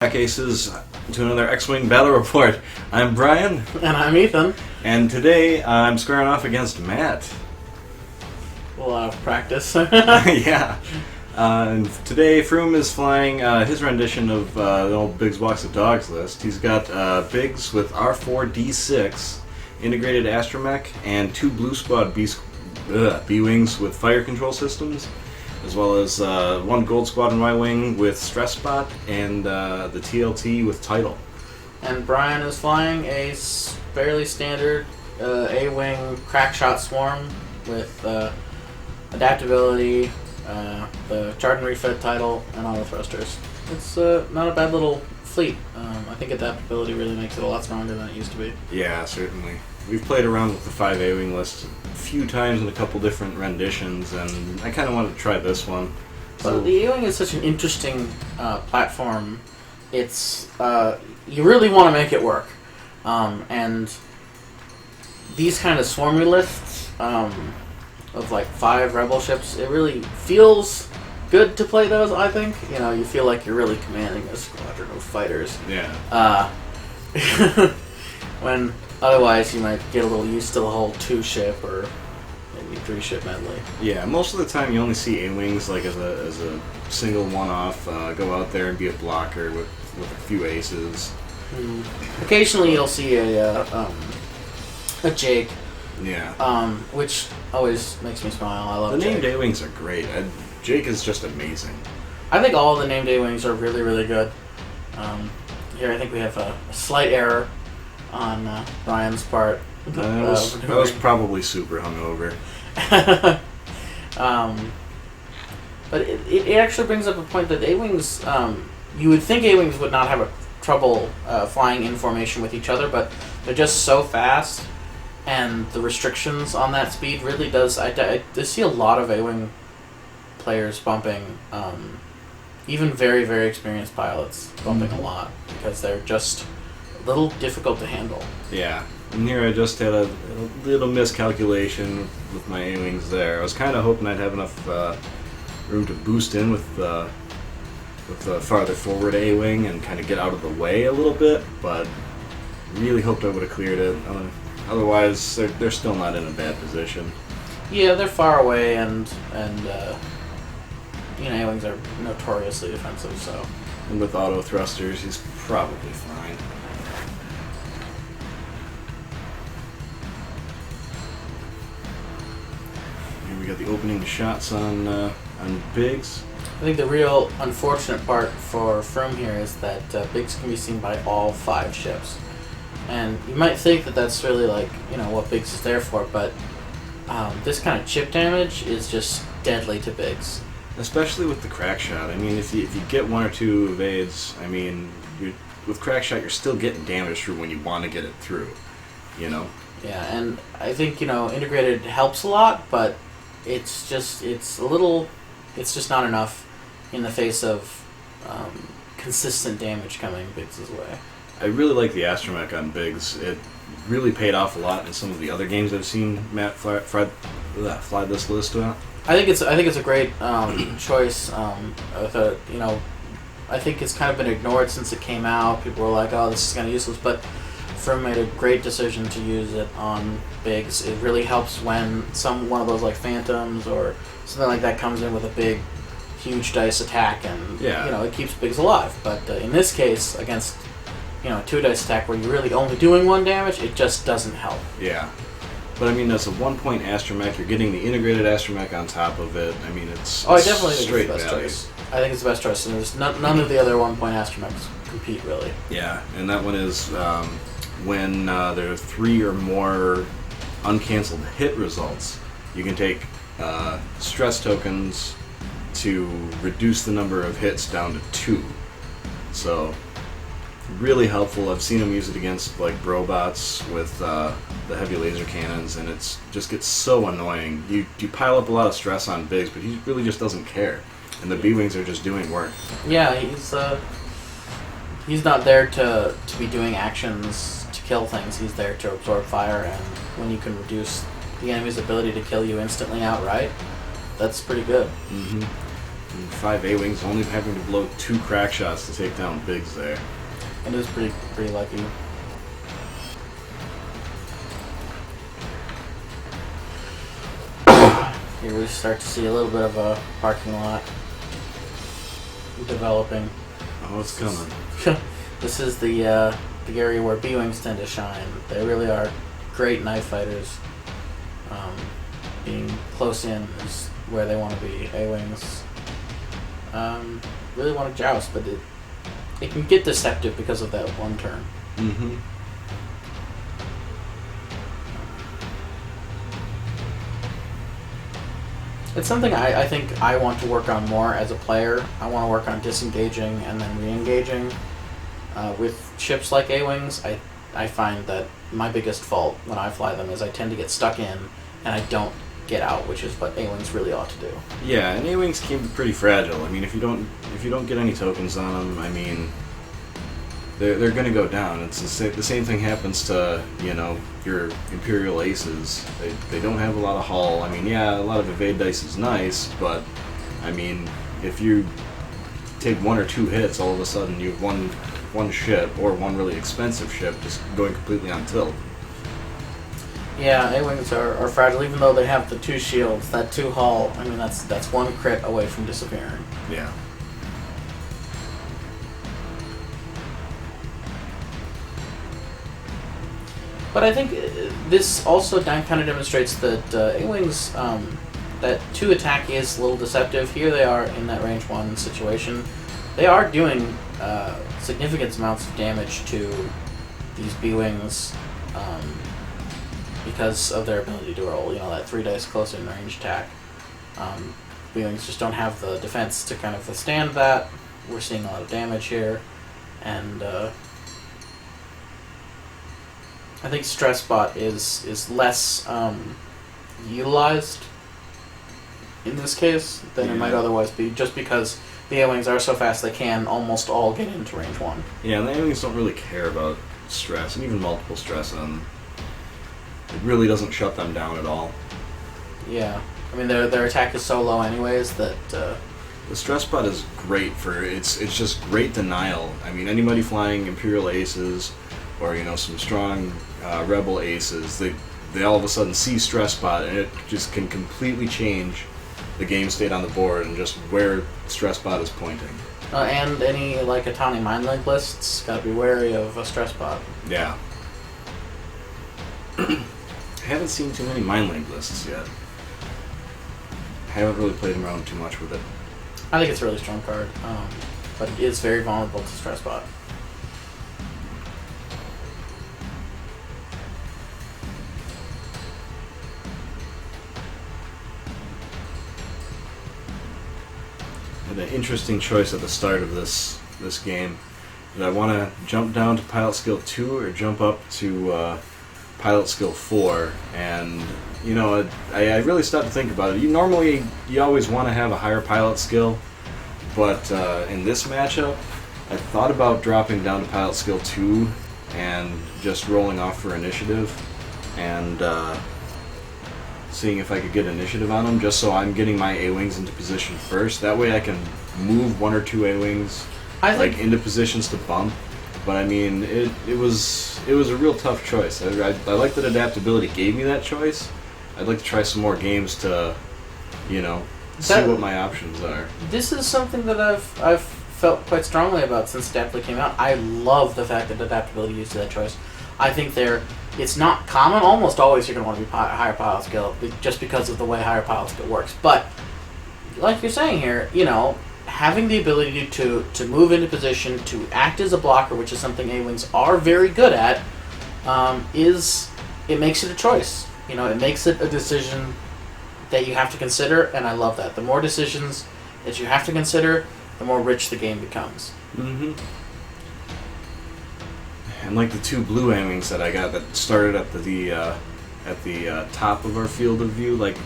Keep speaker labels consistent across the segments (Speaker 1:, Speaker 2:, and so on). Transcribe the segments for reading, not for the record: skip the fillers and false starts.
Speaker 1: back, Aces, to another X-Wing Battle Report. I'm Brian.
Speaker 2: And I'm Ethan.
Speaker 1: And today I'm squaring off against Matt.
Speaker 2: A lot of practice.
Speaker 1: Yeah. And today Froome is flying his rendition of the old Biggs Walks of Dogs list. He's got Biggs with R4D6, integrated Astromech, and 2 Blue Squad B-Wings with fire control systems, as well as 1 Gold Squadron Y-Wing with Stress Spot, and the TLT with Title.
Speaker 2: And Brian is flying a fairly standard A-Wing Crackshot Swarm with Adaptability, the Chardaan Refit Title, and Autothrusters. It's not a bad little fleet. I think Adaptability really makes it a lot stronger than it used to be.
Speaker 1: Yeah, certainly. We've played around with the 5 A-Wing list a few times in a couple different renditions, and I kind of wanted to try this one.
Speaker 2: So the A-Wing is such an interesting platform. It's you really want to make it work, and these kind of swarmy lists of like 5 rebel ships, it really feels good to play those. I think you feel like you're really commanding a squadron of fighters.
Speaker 1: Yeah.
Speaker 2: When otherwise you might get a little used to the whole 2-ship or maybe 3-ship medley.
Speaker 1: Yeah, most of the time you only see A-Wings like as a single one-off, go out there and be a blocker with a few aces.
Speaker 2: Occasionally you'll see a Jake.
Speaker 1: Yeah.
Speaker 2: Which always makes me smile. I love
Speaker 1: the named
Speaker 2: Jake.
Speaker 1: A-Wings are great. Jake is just amazing.
Speaker 2: I think all the named A-Wings are really, really good. Here I think we have a slight error on Brian's part.
Speaker 1: I was probably super hungover.
Speaker 2: But it actually brings up a point that A-Wings, you would think A-Wings would not have trouble flying in formation with each other, but they're just so fast, and the restrictions on that speed really does... I see a lot of A-Wing players bumping, even very, very experienced pilots bumping a lot, because they're just a little difficult to handle.
Speaker 1: Yeah. And here I just had a little miscalculation with my A-Wings there. I was kind of hoping I'd have enough room to boost in with the farther forward A-Wing and kind of get out of the way a little bit, but really hoped I would have cleared it. Otherwise, they're still not in a bad position.
Speaker 2: Yeah, they're far away, and A-Wings are notoriously defensive, so...
Speaker 1: And with Autothrusters, he's probably fine. Here we got the opening shots on Biggs.
Speaker 2: I think the real unfortunate part for Froome here is that Biggs can be seen by all 5 ships. And you might think that that's really what Biggs is there for, but this kind of chip damage is just deadly to Biggs.
Speaker 1: Especially with the crack shot. I mean, if you get 1 or 2 evades, I mean, with crack shot you're still getting damage through when you want to get it through,
Speaker 2: Yeah, and I think integrated helps a lot, but it's just not enough in the face of consistent damage coming Biggs' way.
Speaker 1: I really like the Astromech on Biggs. It really paid off a lot in some of the other games I've seen Matt fly this list out.
Speaker 2: I think it's a great choice. I think it's kind of been ignored since it came out. People were like, "Oh, this is kind of useless," but Froome made a great decision to use it on Biggs. It really helps when one of those like Phantoms or something like that comes in with a big, huge dice attack, and it keeps Biggs alive. But in this case, against 2 dice attack where you're really only doing 1 damage, it just doesn't help.
Speaker 1: Yeah. But I mean, as a 1-point Astromech, you're getting the integrated Astromech on top of it. I mean, it's
Speaker 2: I definitely think
Speaker 1: straight
Speaker 2: it's the best
Speaker 1: value.
Speaker 2: choice. I think it's the best choice, and there's none of the other 1-point Astromechs compete really.
Speaker 1: Yeah, and that one is when there are 3 or more uncancelled hit results, you can take stress tokens to reduce the number of hits down to 2. So really helpful. I've seen him use it against like Brobots with the heavy laser cannons, and it just gets so annoying. You pile up a lot of stress on Biggs, but he really just doesn't care, and the B-Wings are just doing work.
Speaker 2: Yeah, he's not there to be doing actions to kill things. He's there to absorb fire, and when you can reduce the enemy's ability to kill you instantly outright, that's pretty good.
Speaker 1: Mm-hmm. And 5 A-Wings only having to blow 2 crack shots to take down Biggs there.
Speaker 2: It is pretty lucky. Here we start to see a little bit of a parking lot developing.
Speaker 1: Oh, it's coming.
Speaker 2: This is the area where B-Wings tend to shine. They really are great knife fighters. Being close in is where they want to be. A-Wings really want to joust, but it can get deceptive because of that one turn.
Speaker 1: Mm-hmm.
Speaker 2: It's something I think I want to work on more as a player. I want to work on disengaging and then re-engaging. With ships like A-Wings, I find that my biggest fault when I fly them is I tend to get stuck in and I don't get out, which is what A-Wings really ought to do.
Speaker 1: Yeah, and A-Wings can be pretty fragile. I mean, if you don't get any tokens on them, I mean, they're going to go down. It's the same thing happens to, you know, your Imperial Aces. They don't have a lot of hull. I mean, yeah, a lot of evade dice is nice, but I mean, if you take 1 or 2 hits, all of a sudden you have one ship or one really expensive ship just going completely on tilt.
Speaker 2: Yeah, A-Wings are fragile, even though they have the 2 shields, that 2 hull. I mean, that's 1 crit away from disappearing.
Speaker 1: Yeah.
Speaker 2: But I think this also kind of demonstrates that A-Wings, that 2 attack is a little deceptive. Here they are in that range 1 situation. They are doing significant amounts of damage to these B-Wings because of their ability to roll, you know, that 3 dice close in range attack. B-Wings just don't have the defense to kind of withstand that. We're seeing a lot of damage here, and I think Stress Bot is less utilized in this case than it might otherwise be, just because the A-Wings are so fast they can almost all get into range 1.
Speaker 1: Yeah, and the A-Wings don't really care about stress, and even multiple stress on them. It really doesn't shut them down at all.
Speaker 2: Yeah. I mean, their attack is so low anyways that...
Speaker 1: The Stress Bot is great for... It's just great denial. I mean, anybody flying Imperial Aces or, you know, some strong Rebel Aces, they all of a sudden see Stress Bot, and it just can completely change the game state on the board and just where Stress Bot is pointing.
Speaker 2: And any, like, Atani Mind Link lists, gotta be wary of a Stress Bot.
Speaker 1: Yeah. I haven't seen too many Mind Link lists yet. I haven't really played around too much with it.
Speaker 2: I think it's a really strong card, but it is very vulnerable to Stress Bot.
Speaker 1: An interesting choice at the start of this game. Did I want to jump down to Pilot Skill 2 or jump up to Pilot Skill 4? And, you know, I really started to think about it. You always want to have a higher pilot skill, but in this matchup, I thought about dropping down to Pilot Skill 2 and just rolling off for initiative and seeing if I could get initiative on them, just so I'm getting my A-Wings into position first. That way I can move 1 or 2 A-Wings into positions to bump. But I mean, it was a real tough choice. I like that Adaptability gave me that choice. I'd like to try some more games to, you know, see what my options are.
Speaker 2: This is something that I've felt quite strongly about since Adaptability came out. I love the fact that Adaptability used that choice. I think it's not common. Almost always you're going to want to be higher pilot skill just because of the way higher pilot skill works. But like you're saying here, you know, having the ability to move into position, to act as a blocker, which is something A-Wings are very good at, it makes it a choice. You know, it makes it a decision that you have to consider, and I love that. The more decisions that you have to consider, the more rich the game becomes.
Speaker 1: Mm-hmm. And like the 2 blue A-Wings that I got that started at the top of our field of view, like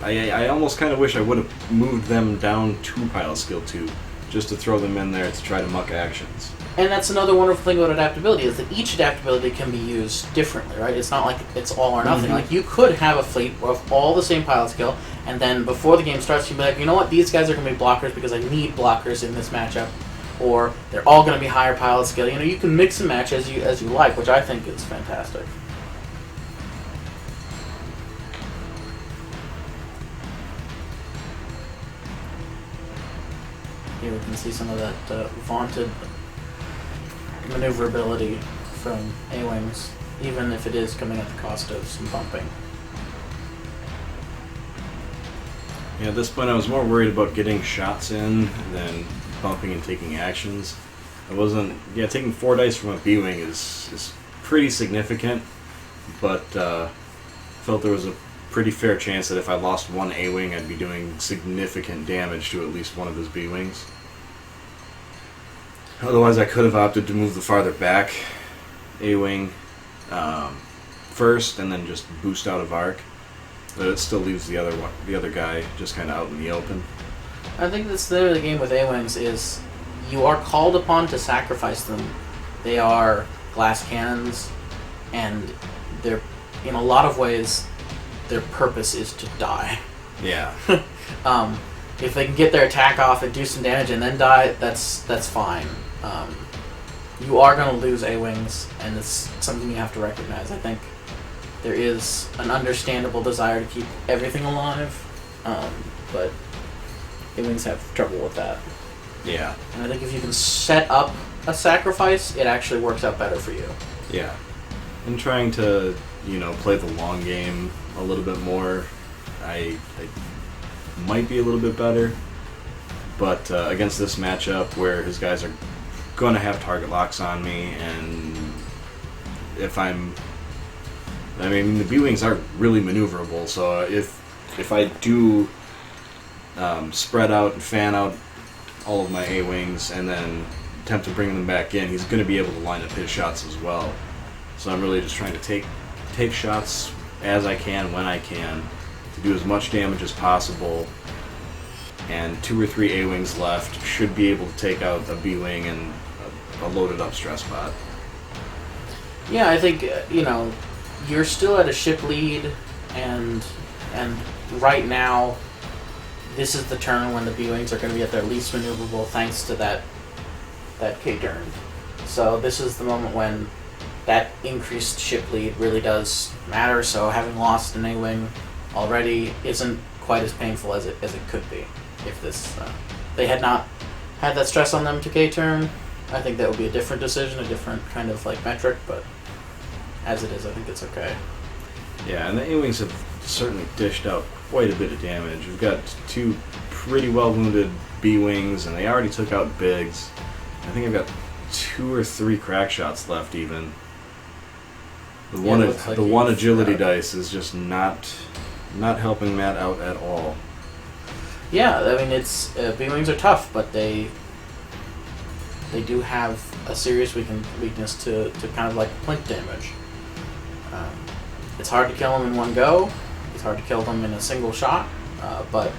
Speaker 1: I almost kind of wish I would have moved them down to Pilot Skill 2 just to throw them in there to try to muck actions.
Speaker 2: And that's another wonderful thing about adaptability, is that each adaptability can be used differently, right? It's not like it's all or nothing. Like, you could have a fleet of all the same pilot skill, and then before the game starts, you'd be like, you know what, these guys are going to be blockers because I need blockers in this matchup, or they're all going to be higher pilot skill. You know, you can mix and match as you like, which I think is fantastic. Here we can see some of that vaunted maneuverability from A-Wings, even if it is coming at the cost of some bumping.
Speaker 1: Yeah, at this point I was more worried about getting shots in than bumping and taking actions. Taking 4 dice from a B-Wing is pretty significant, but felt there was a pretty fair chance that if I lost one A-Wing, I'd be doing significant damage to at least one of his B-Wings. Otherwise, I could have opted to move the farther back A-Wing first, and then just boost out of arc. But it still leaves the other guy just kind of out in the open.
Speaker 2: I think that's the game with A-Wings is you are called upon to sacrifice them. They are glass cannons, and they're, in a lot of ways, their purpose is to die.
Speaker 1: Yeah.
Speaker 2: If they can get their attack off and do some damage and then die, that's fine. You are going to lose A-Wings, and it's something you have to recognize. I think there is an understandable desire to keep everything alive, but A-Wings have trouble with that.
Speaker 1: Yeah.
Speaker 2: And I think if you can set up a sacrifice, it actually works out better for you.
Speaker 1: Yeah. And trying to, play the long game a little bit more, I might be a little bit better, but against this matchup where his guys are going to have target locks on me, and the B-Wings are really maneuverable, so if I do spread out and fan out all of my A-Wings and then attempt to bring them back in, he's going to be able to line up his shots as well. So I'm really just trying to take shots as I can, when I can, to do as much damage as possible, and 2 or 3 A-Wings left should be able to take out a B-Wing and a loaded up stress bot.
Speaker 2: Yeah, I think, you're still at a ship lead, and right now, this is the turn when the B-Wings are going to be at their least maneuverable thanks to that K-turn. So this is the moment when that increased ship lead really does matter, so having lost an A-Wing already isn't quite as painful as it could be. If they had not had that stress on them to K-turn, I think that would be a different decision, a different kind of metric, but as it is, I think it's okay.
Speaker 1: Yeah, and the A-Wings have certainly dished out quite a bit of damage. We've got 2 pretty well-wounded B-Wings, and they already took out Biggs. I think I've got 2 or 3 crack shots left even. The one agility dice is just not helping Matt out at all.
Speaker 2: Yeah, it's B-Wings are tough, but they do have a serious weakness to kind of plink damage. It's hard to kill them in one go. It's hard to kill them in a single shot, but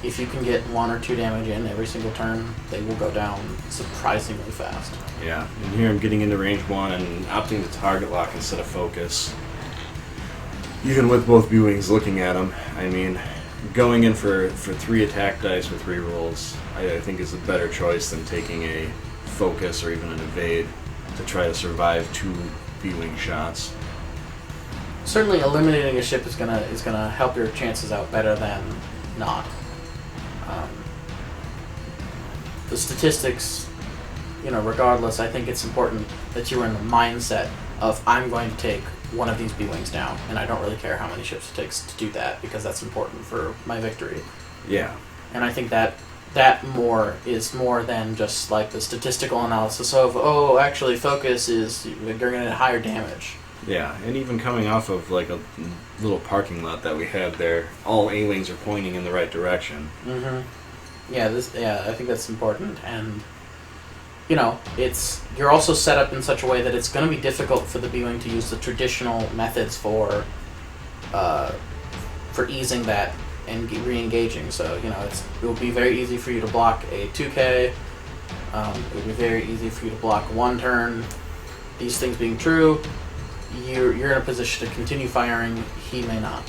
Speaker 2: if you can get 1 or 2 damage in every single turn, they will go down surprisingly fast. Yeah,
Speaker 1: and here I'm getting into range 1 and opting to target lock instead of focus. Even with both B-Wings looking at them, going in for 3 attack dice with rerolls, I think is a better choice than taking a focus or even an evade to try to survive 2 B-Wing shots.
Speaker 2: Certainly, eliminating a ship is gonna help your chances out better than not. The statistics, regardless, I think it's important that you're in the mindset of, I'm going to take one of these B-Wings down, and I don't really care how many ships it takes to do that, because that's important for my victory.
Speaker 1: Yeah.
Speaker 2: And I think that is more than just the statistical analysis of, actually focus is, you're going to get higher damage.
Speaker 1: Yeah, and even coming off of a little parking lot that we had there, all A-Wings are pointing in the right direction.
Speaker 2: Mm-hmm. Yeah, I think that's important, and you're also set up in such a way that it's going to be difficult for the B-Wing to use the traditional methods for easing that re-engaging. So it will be very easy for you to block a 2K. It will be very easy for you to block one turn. These things being true, you're in a position to continue firing. He may not.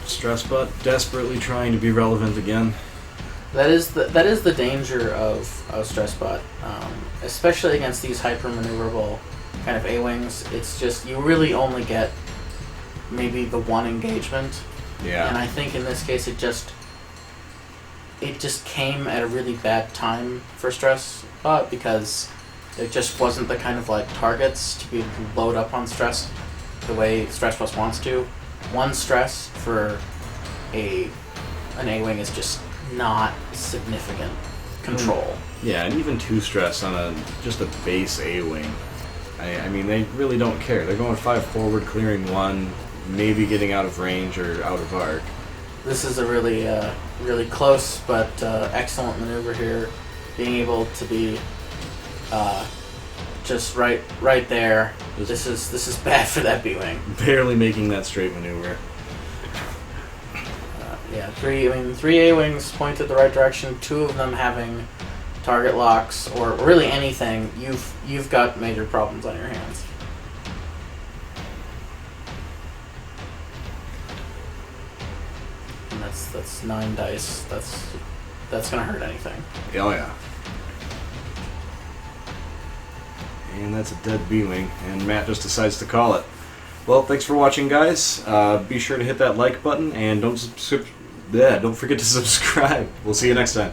Speaker 1: Stressbot desperately trying to be relevant again.
Speaker 2: That is the danger of Stressbot, especially against these hyper maneuverable kind of A-wings. It's just you really only get maybe the one engagement.
Speaker 1: Yeah.
Speaker 2: And I think in this case it just came at a really bad time for Stressbot because there just wasn't the kind of targets to be able to load up on stress the way Stressbot wants to. One stress for an A-wing is just not significant control.
Speaker 1: Yeah, and even 2 stress on just a base A-wing. I mean, they really don't care. They're going 5 forward, clearing 1, maybe getting out of range or out of arc.
Speaker 2: This is a really close but excellent maneuver here. Being able to be just right there. This is bad for that B-wing.
Speaker 1: Barely making that straight maneuver.
Speaker 2: Yeah, 3 A-wings pointed the right direction. 2 of them having target locks or really anything. You've got major problems on your hands. And that's 9 dice. That's gonna hurt anything.
Speaker 1: Oh yeah. And that's a dead B-wing, and Matt just decides to call it. Well, thanks for watching, guys. Be sure to hit that like button, and don't forget to subscribe. We'll see you next time.